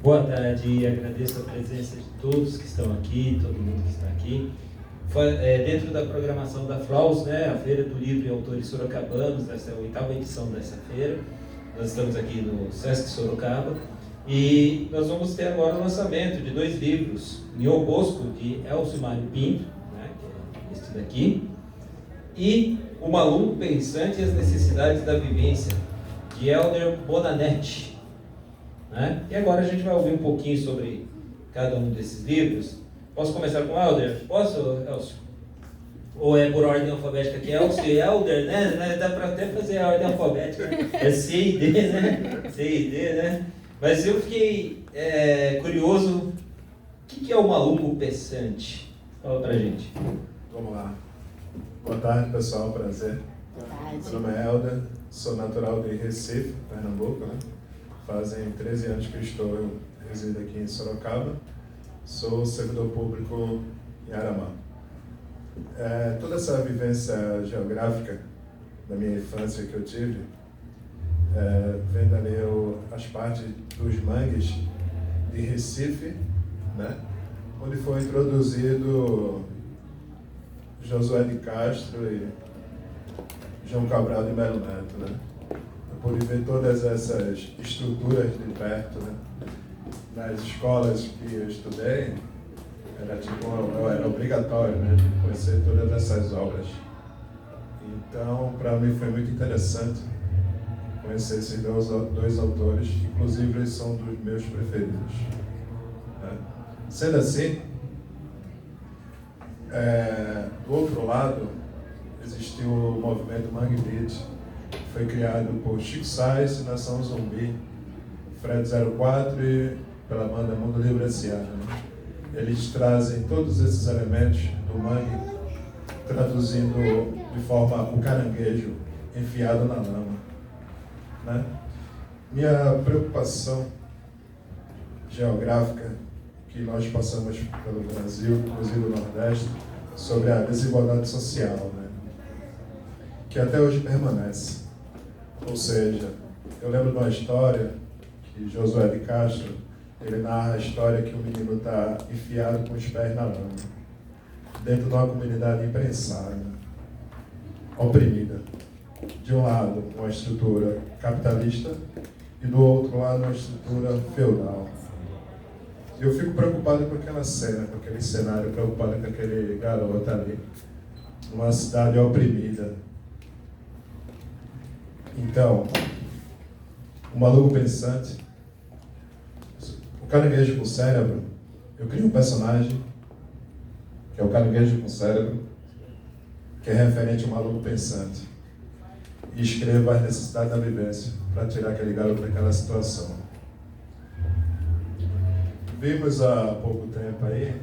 Boa tarde e agradeço a presença de todos que estão aqui, todo mundo que está aqui. Dentro da programação da FLAUS, né, a Feira do Livro e Autores Sorocabanos, essa é a 8ª edição dessa feira. Nós estamos aqui no Sesc Sorocaba e nós vamos ter agora o lançamento de 2 livros, Nho Bosco, de Elcio Mário Pinto, né, que é este daqui, e O Maluco Pensante e as Necessidades da Vivência, de Helder Bonanetti. Né? E agora a gente vai ouvir um pouquinho sobre cada um desses livros. Posso começar com Helder? Posso, Elcio? Ou é por ordem alfabética que é Elcio e Helder, né? Dá para até fazer a ordem alfabética. É C e D, né? C e D, né? Mas eu fiquei curioso. O que é o Maluco Pensante? Fala pra gente. Vamos lá. Boa tarde, pessoal. Prazer. Boa tarde. Meu nome é Helder. Sou natural de Recife, Pernambuco, né? Fazem 13 anos que eu resido aqui em Sorocaba. Sou servidor público em Aramá. Toda essa vivência geográfica da minha infância que eu tive, vendo ali as partes dos mangues de Recife, né? Onde foi introduzido Josué de Castro e João Cabral de Melo Neto, né? Eu pude ver todas essas estruturas de perto, né? Nas escolas que eu estudei, era obrigatório, né? Conhecer todas essas obras. Então, para mim foi muito interessante conhecer esses dois autores, inclusive eles são dos meus preferidos. Né? Sendo assim, do outro lado, existiu o movimento Mangue Beat, que foi criado por Chico Sainz, Nação Zumbi, Fred 04 e pela banda Mundo Livre S.A. Né? Eles trazem todos esses elementos do mangue, traduzindo de forma o caranguejo enfiado na lama. Né? Minha preocupação geográfica, que nós passamos pelo Brasil, inclusive o Nordeste, sobre a desigualdade social, né? Que até hoje permanece. Ou seja, eu lembro de uma história que Josué de Castro, ele narra a história que o menino está enfiado com os pés na lama, dentro de uma comunidade imprensada, oprimida. De um lado, uma estrutura capitalista e do outro lado, uma estrutura feudal. Eu fico preocupado com aquela cena, com aquele cenário, preocupado com aquele garoto ali, numa cidade oprimida. Então, o Maluco Pensante, o caranguejo com cérebro, eu crio um personagem, que é o caranguejo com cérebro, que é referente ao Maluco Pensante, e escrevo as necessidades da vivência, para tirar aquele garoto daquela situação. Vimos há pouco tempo aí,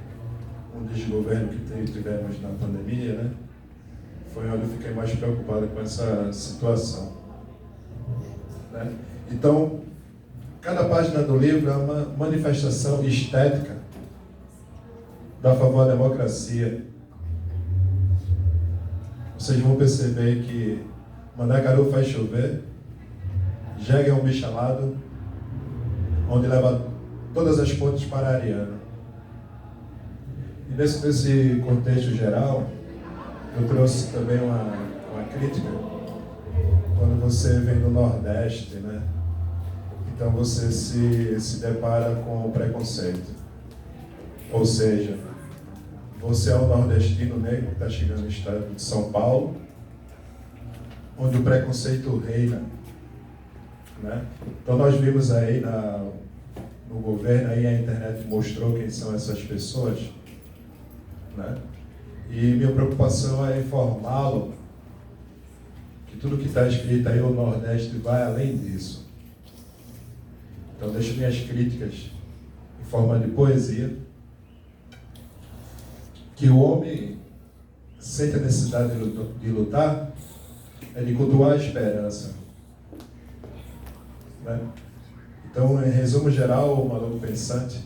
um desgoverno que tivemos na pandemia, né? Foi onde eu fiquei mais preocupado com essa situação. Né? Então, cada página do livro é uma manifestação estética da favor da democracia. Vocês vão perceber que Mandacaru faz chover, Jegue é um bichalado, onde leva todas as pontes para a Ariana. E nesse contexto geral, eu trouxe também uma crítica. Quando você vem do Nordeste, né? Então você se depara com o preconceito. Ou seja, você é um nordestino negro que está chegando no estado de São Paulo, onde o preconceito reina. Né? Então nós vimos aí no governo, aí a internet mostrou quem são essas pessoas. Né? E minha preocupação é informá-lo que tudo que está escrito aí no Nordeste vai além disso. Então deixo minhas críticas em forma de poesia, que o homem sente a necessidade de lutar, é de cultuar a esperança. Né? Então, em resumo geral, o Maluco Pensante,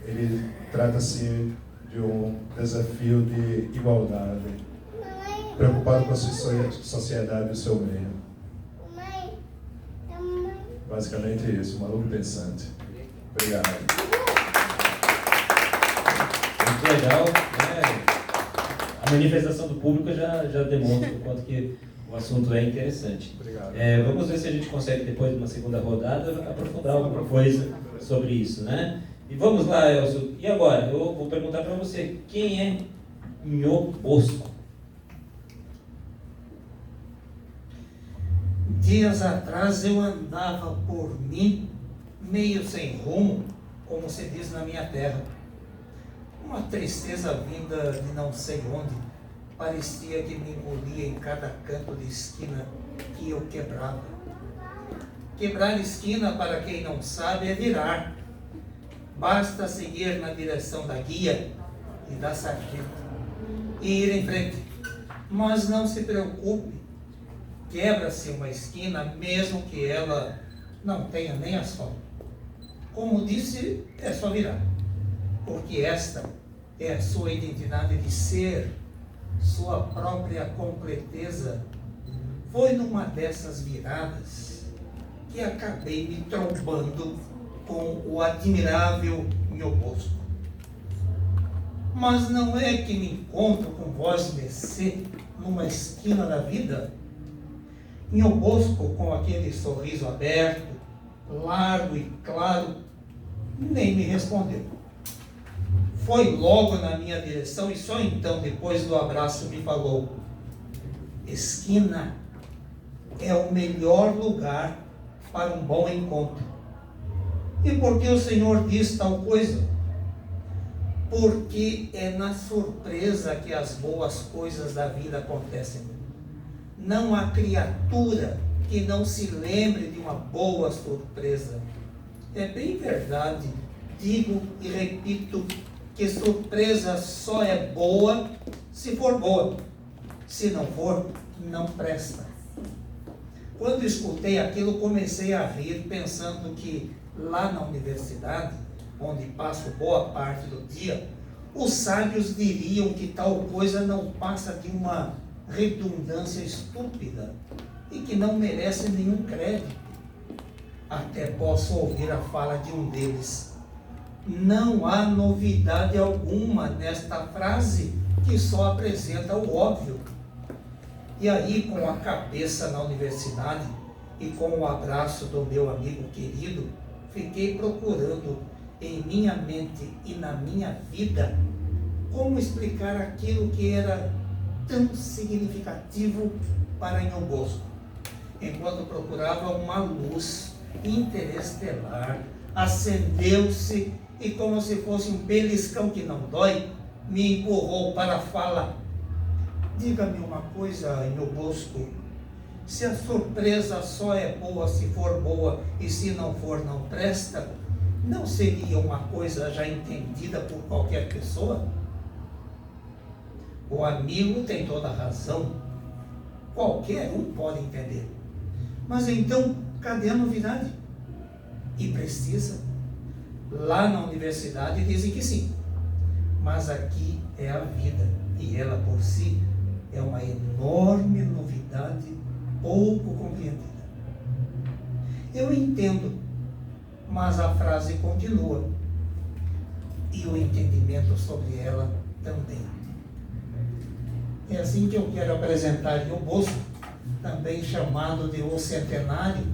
ele trata-se de um desafio de igualdade, preocupado com a sua sociedade e o seu meio. Basicamente isso, o Maluco Pensante. Obrigado. Muito legal, né? A manifestação do público já demonstra o quanto que o assunto é interessante. Obrigado. Vamos ver se a gente consegue, depois de uma segunda rodada, aprofundar alguma coisa sobre isso, né? E vamos lá, Elcio. E agora? Eu vou perguntar para você, quem é Nhô Bosco? Dias atrás eu andava por mim, meio sem rumo, como se diz na minha terra. Uma tristeza vinda de não sei onde, parecia que me engolia em cada canto de esquina que eu quebrava. Quebrar esquina, para quem não sabe, é virar. Basta seguir na direção da guia e da sarjeta e ir em frente. Mas não se preocupe, quebra-se uma esquina mesmo que ela não tenha nem asfalto. Como disse, é só virar, porque esta é a sua identidade de ser, sua própria completeza. Foi numa dessas viradas que acabei me trombando com o admirável Nhô Bosco. Mas não é que me encontro com vós, mercê, numa esquina da vida? Nhô Bosco, com aquele sorriso aberto, largo e claro, nem me respondeu. Foi logo na minha direção e só então, depois do abraço, me falou: esquina é o melhor lugar para um bom encontro. E por que o Senhor diz tal coisa? Porque é na surpresa que as boas coisas da vida acontecem. Não há criatura que não se lembre de uma boa surpresa. É bem verdade, digo e repito, que surpresa só é boa se for boa. Se não for, não presta. Quando escutei aquilo, comecei a rir, pensando que lá na universidade, onde passo boa parte do dia, os sábios diriam que tal coisa não passa de uma redundância estúpida e que não merece nenhum crédito. Até posso ouvir a fala de um deles: não há novidade alguma nesta frase, que só apresenta o óbvio. E aí, com a cabeça na universidade e com o abraço do meu amigo querido, fiquei procurando em minha mente e na minha vida como explicar aquilo que era tão significativo para Nhô Bosco. Enquanto procurava, uma luz interestelar acendeu-se e, como se fosse um beliscão que não dói, me empurrou para a fala: diga-me uma coisa, Nhô Bosco, se a surpresa só é boa se for boa e se não for não presta, não seria uma coisa já entendida por qualquer pessoa? O amigo tem toda a razão, qualquer um pode entender. Mas então, cadê a novidade? E precisa? Lá na universidade dizem que sim, mas aqui é a vida, e ela por si é uma enorme novidade pouco compreendida. Eu entendo, mas a frase continua, e o entendimento sobre ela também. É assim que eu quero apresentar Nhô Bosco, também chamado de O Centenário,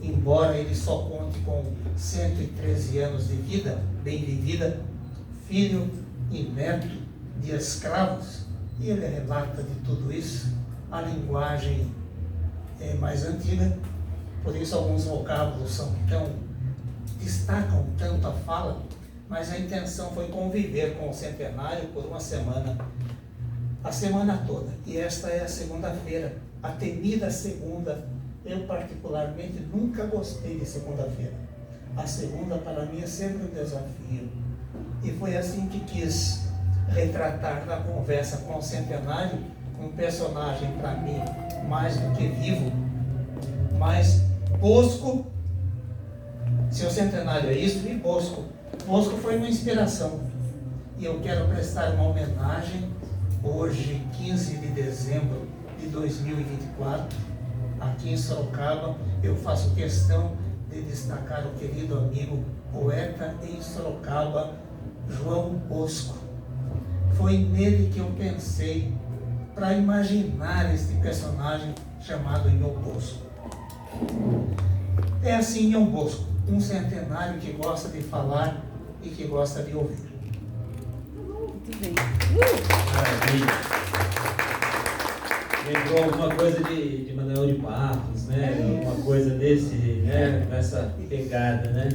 embora ele só conte com 113 anos de vida, bem vivida, filho e neto de escravos, e ele relata de tudo isso. A linguagem é mais antiga, por isso alguns vocábulos destacam tanto a fala, mas a intenção foi conviver com o centenário por uma semana, a semana toda. E esta é a segunda-feira, a temida segunda. Eu particularmente nunca gostei de segunda-feira. A segunda para mim é sempre um desafio. E foi assim que quis retratar na conversa com o centenário um personagem para mim mais do que vivo, mas Bosco, seu centenário é isso, e Bosco foi uma inspiração. E eu quero prestar uma homenagem hoje, 15 de dezembro de 2024, aqui em Sorocaba. Eu faço questão de de destacar o querido amigo poeta em Sorocaba, João Bosco. Foi nele que eu pensei para imaginar este personagem chamado Nhô Bosco. É assim Nhô Bosco, um centenário que gosta de falar e que gosta de ouvir. Muito bem. Maravilha. Lembrou alguma coisa de Manuel de Barros, né? Alguma coisa nessa pegada, né?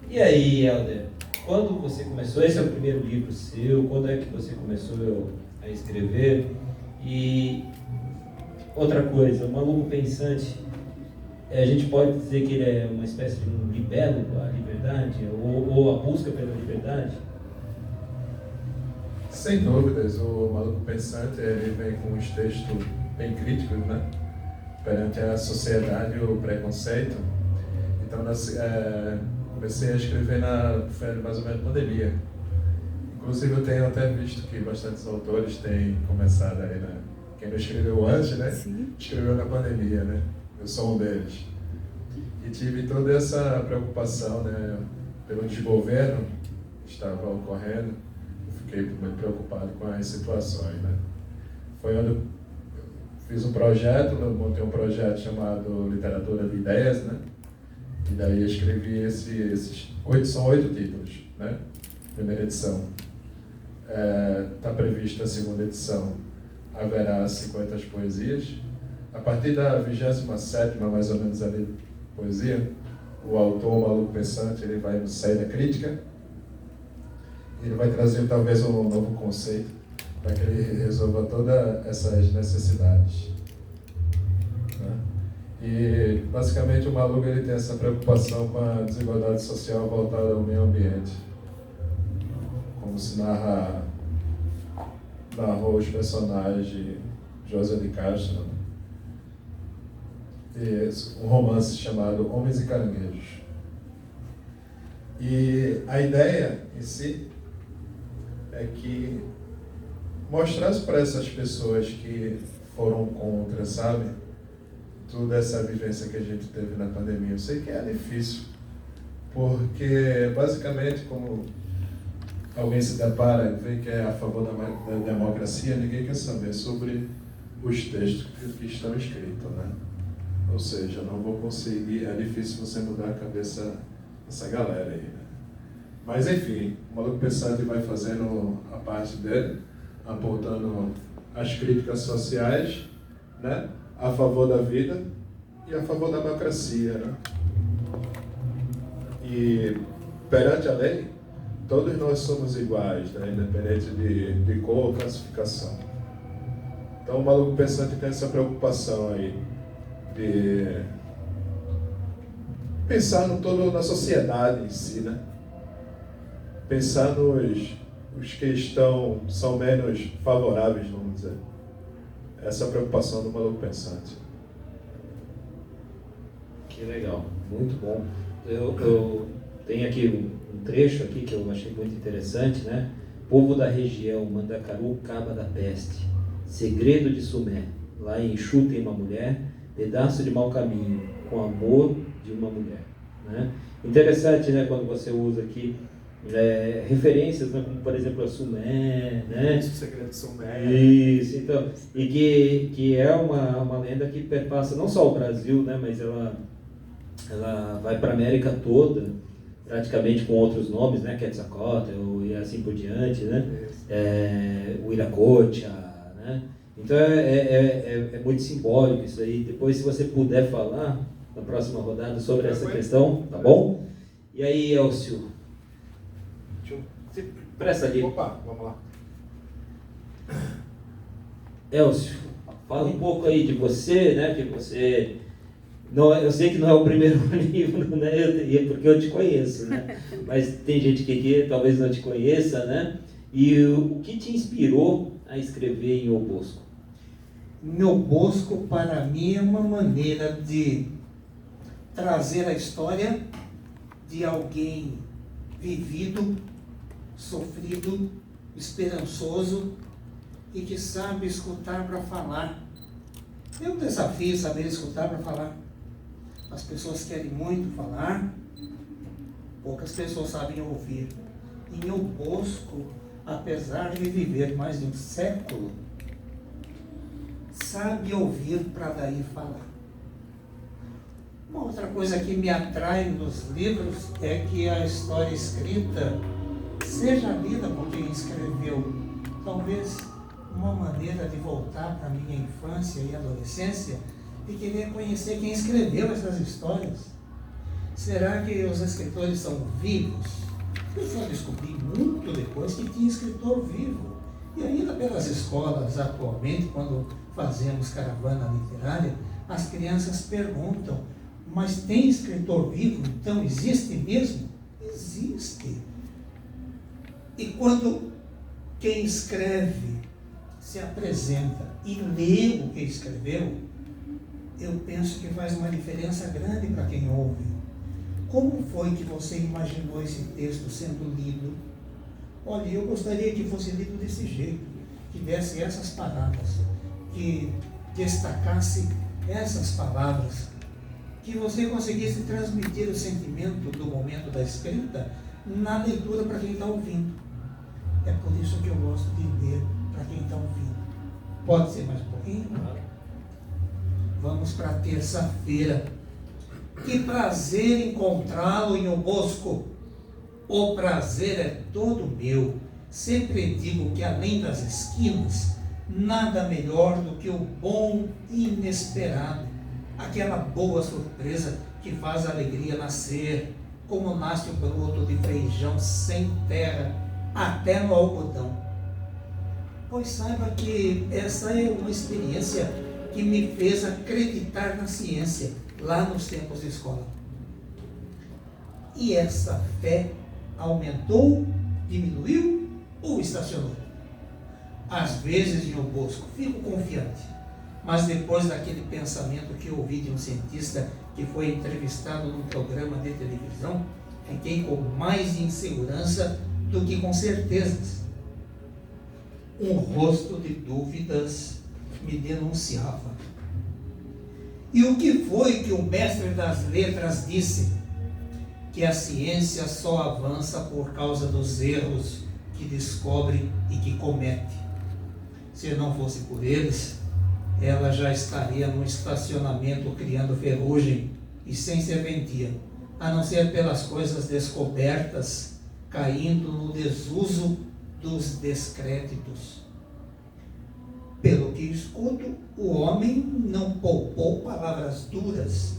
E aí, Helder, quando você começou, esse é o primeiro livro seu, quando é que você começou a escrever? E outra coisa, o Maluco Pensante, a gente pode dizer que ele é uma espécie de um libelo à liberdade, ou a busca pela liberdade? Sem dúvidas, o Maluco Pensante ele vem com uns textos bem críticos, né? Perante a sociedade e o preconceito. Então, comecei a escrever foi mais ou menos pandemia. Inclusive, eu tenho até visto que bastantes autores têm começado aí, né? Quem não escreveu antes, né? Sim. Escreveu na pandemia, né? Eu sou um deles. E tive toda essa preocupação, né? Pelo desgoverno que estava ocorrendo. Fiquei muito preocupado com as situações, né? Foi onde eu fiz um projeto, montei um projeto chamado Literatura de Ideias, né? E daí eu escrevi são 8 títulos, né? Primeira edição. Está prevista a segunda edição, haverá 50 poesias. A partir da 27ª, mais ou menos, ali, poesia, o autor, o Maluco Pensante, ele vai sair da crítica. Ele vai trazer talvez um novo conceito para que ele resolva todas essas necessidades, né? E basicamente o Maluco ele tem essa preocupação com a desigualdade social voltada ao meio ambiente, como se narrou os personagens José de Castro, né? E um romance chamado Homens e Caranguejos. E a ideia em si é que mostrasse para essas pessoas que foram contra, sabe, toda essa vivência que a gente teve na pandemia. Eu sei que é difícil, porque basicamente, como alguém se depara e vê que é a favor da democracia, ninguém quer saber sobre os textos que estão escritos, né? Ou seja, não vou conseguir, é difícil você mudar a cabeça dessa galera aí, né? Mas enfim, o Maluco Pensante vai fazendo a parte dele, apontando as críticas sociais, né, a favor da vida e a favor da democracia, né? E perante a lei, todos nós somos iguais, né, independente de cor ou classificação. Então o Maluco Pensante tem essa preocupação aí de pensar no todo na sociedade em si, né? Pensar os que são menos favoráveis, vamos dizer. Essa é a preocupação do Maluco Pensante. Que legal, muito bom. Eu tenho aqui um trecho aqui que eu achei muito interessante, né? Povo da região, Mandacaru, Caba da Peste, segredo de Sumé, lá em Exu tem uma mulher, pedaço de mau caminho, com amor de uma mulher, né? Interessante, né, quando você usa aqui referências, né, como por exemplo a Sumé, né? Isso, o segredo de Sumé. Isso, então, e que é uma lenda que perpassa não só o Brasil, né, mas ela vai para a América toda, praticamente com outros nomes, né, Quetzalcóatl e assim por diante, né? O Iracocha, né? Então é muito simbólico isso aí. Depois, se você puder falar na próxima rodada sobre essa questão, tá bom? E aí, Elcio? Presta ali. Opa, vamos lá. Elcio, fala um pouco aí de você, né? Que você não, eu sei que não é o primeiro livro, né? Porque eu te conheço, né? Mas tem gente que talvez não te conheça, né? E o que te inspirou a escrever em Nhô Bosco? Nhô Bosco, para mim, é uma maneira de trazer a história de alguém vivido, sofrido, esperançoso e que sabe escutar para falar. É um desafio saber escutar para falar. As pessoas querem muito falar, poucas pessoas sabem ouvir. E meu Bosco, apesar de viver mais de um século, sabe ouvir para daí falar. Uma outra coisa que me atrai nos livros é que a história escrita seja lida por quem escreveu. Talvez uma maneira de voltar para a minha infância e adolescência e querer conhecer quem escreveu essas histórias. Será que os escritores são vivos? Eu só descobri muito depois que tinha escritor vivo. E ainda pelas escolas atualmente, quando fazemos caravana literária, as crianças perguntam: mas tem escritor vivo? Então existe mesmo? Existe. E quando quem escreve se apresenta e lê o que escreveu, eu penso que faz uma diferença grande para quem ouve. Como foi que você imaginou esse texto sendo lido? Olha, eu gostaria que fosse lido desse jeito, que desse essas palavras, que destacasse essas palavras, que você conseguisse transmitir o sentimento do momento da escrita na leitura para quem está ouvindo. É por isso que eu gosto de ler para quem está ouvindo. Pode ser mais um pouquinho? Vamos para a terça-feira. Que prazer encontrá-lo em O Bosco. O prazer é todo meu. Sempre digo que além das esquinas, nada melhor do que o bom inesperado. Aquela boa surpresa que faz a alegria nascer, como nasce o broto de feijão sem terra, até no algodão. Pois saiba que essa é uma experiência que me fez acreditar na ciência, lá nos tempos de escola. E essa fé aumentou, diminuiu ou estacionou? Às vezes, em O Bosco, fico confiante, mas depois daquele pensamento que eu ouvi de um cientista que foi entrevistado num programa de televisão, fiquei com mais insegurança do que com certezas. Um rosto de dúvidas me denunciava. E o que foi que o mestre das letras disse? Que a ciência só avança por causa dos erros que descobre e que comete. Se não fosse por eles, ela já estaria no estacionamento criando ferrugem e sem serventia, a não ser pelas coisas descobertas, caindo no desuso dos descréditos. Pelo que escuto, o homem não poupou palavras duras.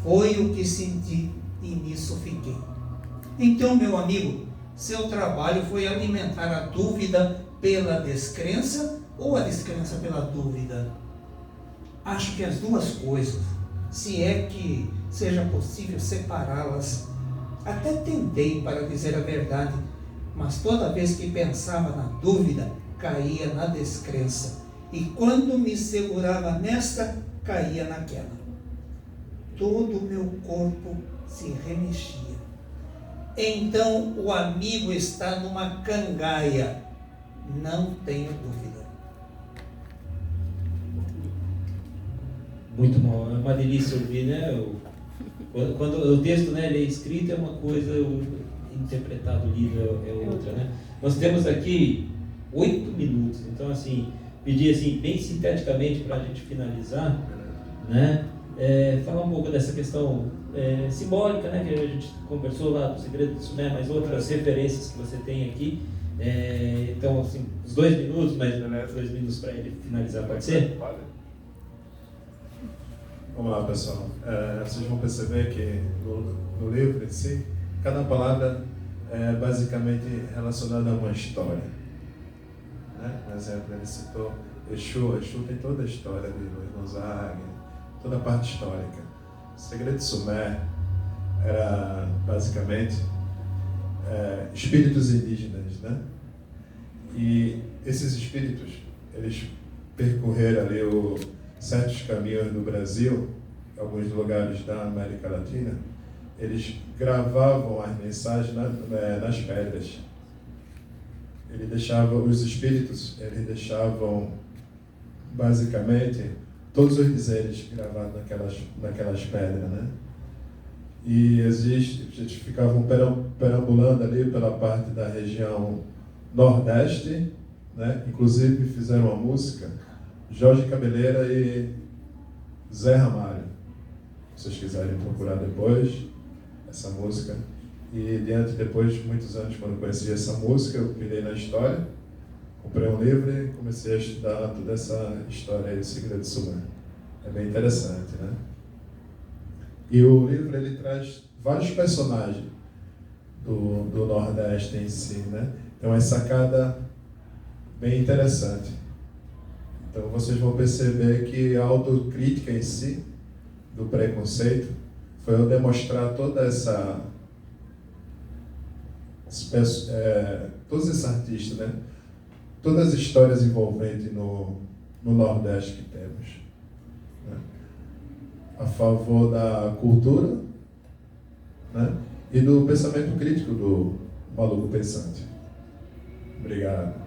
Foi o que senti e nisso fiquei. Então, meu amigo, seu trabalho foi alimentar a dúvida pela descrença ou a descrença pela dúvida? Acho que as duas coisas, se é que seja possível separá-las. Até tentei, para dizer a verdade, mas toda vez que pensava na dúvida, caía na descrença. E quando me segurava nesta, caía naquela. Todo o meu corpo se remexia. Então o amigo está numa cangaia. Não tenho dúvida. Muito bom, é uma delícia ouvir, né? Quando o texto, né, ele é escrito é uma coisa, o interpretado, lido é outra, né? Nós temos aqui 8 minutos, então assim, pedir assim, bem sinteticamente para a gente finalizar, né? Falar um pouco dessa questão simbólica, né, que a gente conversou lá do Segredo de Sumé, mas outras referências que você tem aqui. Então, assim, os 2 minutos, mais 2 minutos para ele finalizar, pode ser? Vamos lá, pessoal. Vocês vão perceber que no livro em si, cada palavra é basicamente relacionada a uma história. Né? Por exemplo, ele citou Exu. Exu tem toda a história de Luiz Gonzaga, toda a parte histórica. O Segredo de Sumé era basicamente espíritos indígenas, né? E esses espíritos, eles percorreram ali certos caminhos do Brasil, alguns lugares da América Latina. Eles gravavam as mensagens nas pedras. Os espíritos, eles deixavam basicamente todos os dizeres gravados naquelas pedras, né? E a gente ficava perambulando ali pela parte da região Nordeste, né? Inclusive fizeram uma música, Jorge Cabeleira e Zé Ramalho. Se vocês quiserem procurar depois essa música. E depois de muitos anos, quando eu conheci essa música, eu pirei na história, comprei um livro e comecei a estudar toda essa história aí do Segredo de Sumé. É bem interessante, né? E o livro, ele traz vários personagens do Nordeste em si, né? Tem uma sacada bem interessante. Então vocês vão perceber que a autocrítica em si, do preconceito, foi eu demonstrar toda todos esses artistas, né? Todas as histórias envolventes no Nordeste que temos, né? A favor da cultura, né? E do pensamento crítico do maluco pensante. Obrigado.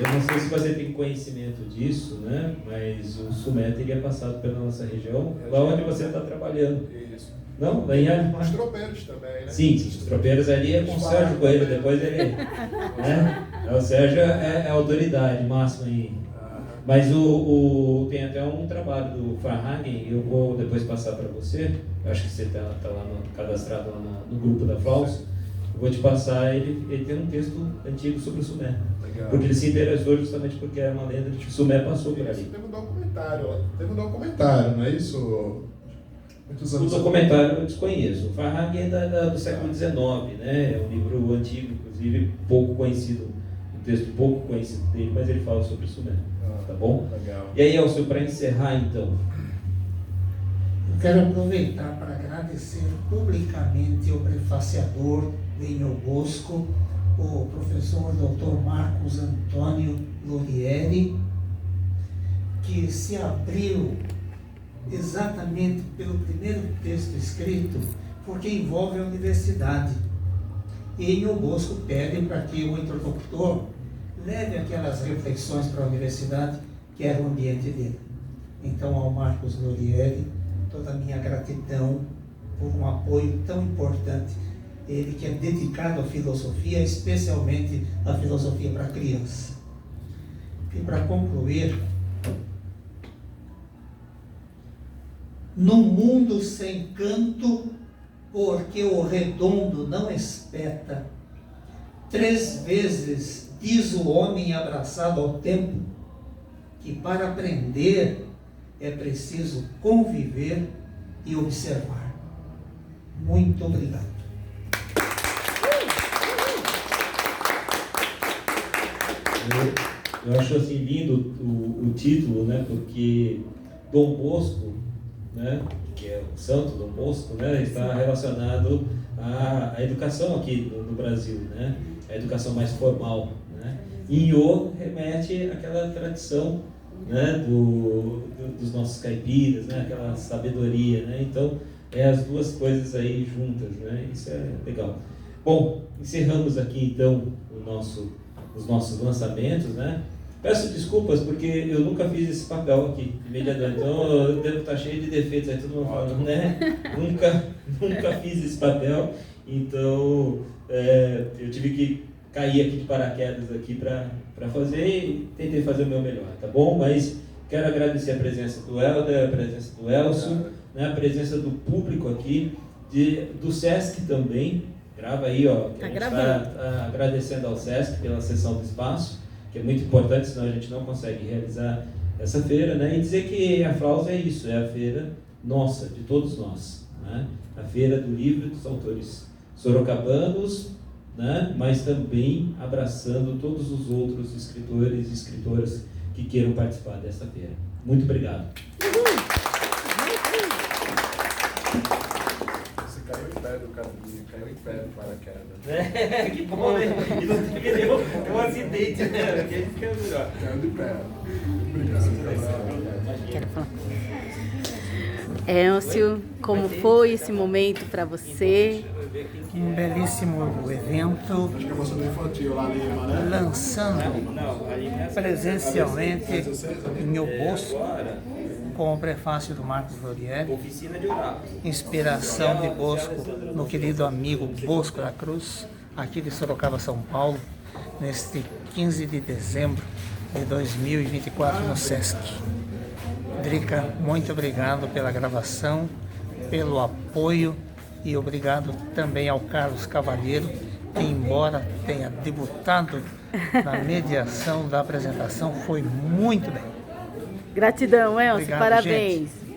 Eu não sei se você tem conhecimento disso, né? Mas o Sumé teria passado pela nossa região, lá onde você está trabalhando. Isso. Não? Lá em Os tropeiros também, né? Sim, os tropeiros ali é com o Sérgio Coelho, depois ele... né? O Sérgio é a autoridade máxima aí. Mas tem até um trabalho do Farhagen, eu vou depois passar para você, eu acho que você está lá cadastrado lá no grupo da Flaus. Eu vou te passar, ele tem um texto antigo sobre o Sumé. Legal. Porque ele se interessou justamente porque era uma lenda de que o Sumé passou por ali. Teve um documentário, não é isso? O documentário eu desconheço. O Farhagen é do século XIX, né? É um livro antigo, inclusive pouco conhecido, um texto pouco conhecido dele, mas ele fala sobre o Sumé. Tá bom? Legal. E aí, Elcio, para encerrar então. Eu quero aproveitar para agradecer publicamente o prefaciador de Inho Bosco, o professor Dr. Marcos Antônio Lorieri, que se abriu exatamente pelo primeiro texto escrito, porque envolve a universidade. E Inho Bosco pede para que o interlocutor leve aquelas reflexões para a universidade, que era o ambiente dele. Então, ao Marcos Lorieri, toda a minha gratidão por um apoio tão importante. Ele que é dedicado à filosofia, especialmente à filosofia para criança. E para concluir, num mundo sem canto, porque o redondo não espeta, 3 vezes diz o homem abraçado ao tempo, que para aprender é preciso conviver e observar. Muito obrigado. Eu acho assim lindo o título, né? Porque Dom Bosco, né? Que é o santo Dom Bosco, né? Está relacionado à educação aqui no Brasil, né? A educação mais formal, né? Inho remete àquela tradição, né? Dos nossos caipiras, né? Aquela sabedoria, né? Então, as duas coisas aí juntas, né? Isso é legal. Bom, encerramos aqui então os nossos lançamentos, né? Peço desculpas porque eu nunca fiz esse papel aqui de mediador, então eu devo estar cheio de defeitos aí, todo mundo falando, né? Nunca fiz esse papel, então eu tive que cair aqui de paraquedas aqui para fazer e tentei fazer o meu melhor, tá bom? Mas quero agradecer a presença do Helder, a presença do Elcio, né? A presença do público aqui, do Sesc também. Grava aí, ó, que a gente está agradecendo ao Sesc pela cessão do espaço, que é muito importante, senão a gente não consegue realizar essa feira, né? E dizer que a Flaus é isso, é a feira nossa, de todos nós, né? A feira do livro dos autores sorocabanos, né? Mas também abraçando todos os outros escritores e escritoras que queiram participar dessa feira. Muito obrigado. Caiu em pé do paraquedas. Que bom, né? E não teve nenhum acidente, né? Que isso que é melhor. Caiu de pé. Quero falar. Elcio, como foi esse momento para você? um belíssimo evento, Acho que é moça do infantil lá ali, né? lançando presencialmente em O Bosco, com o prefácio do Marcos Lorieri, inspiração de Bosco no querido amigo Bosco da Cruz, aqui de Sorocaba, São Paulo, neste 15 de dezembro de 2024 no Sesc. Drica, muito obrigado pela gravação, pelo apoio e obrigado também ao Carlos Cavalheiro, que embora tenha debutado na mediação da apresentação, foi muito bem. Gratidão, Elcio. Obrigado, Parabéns. gente.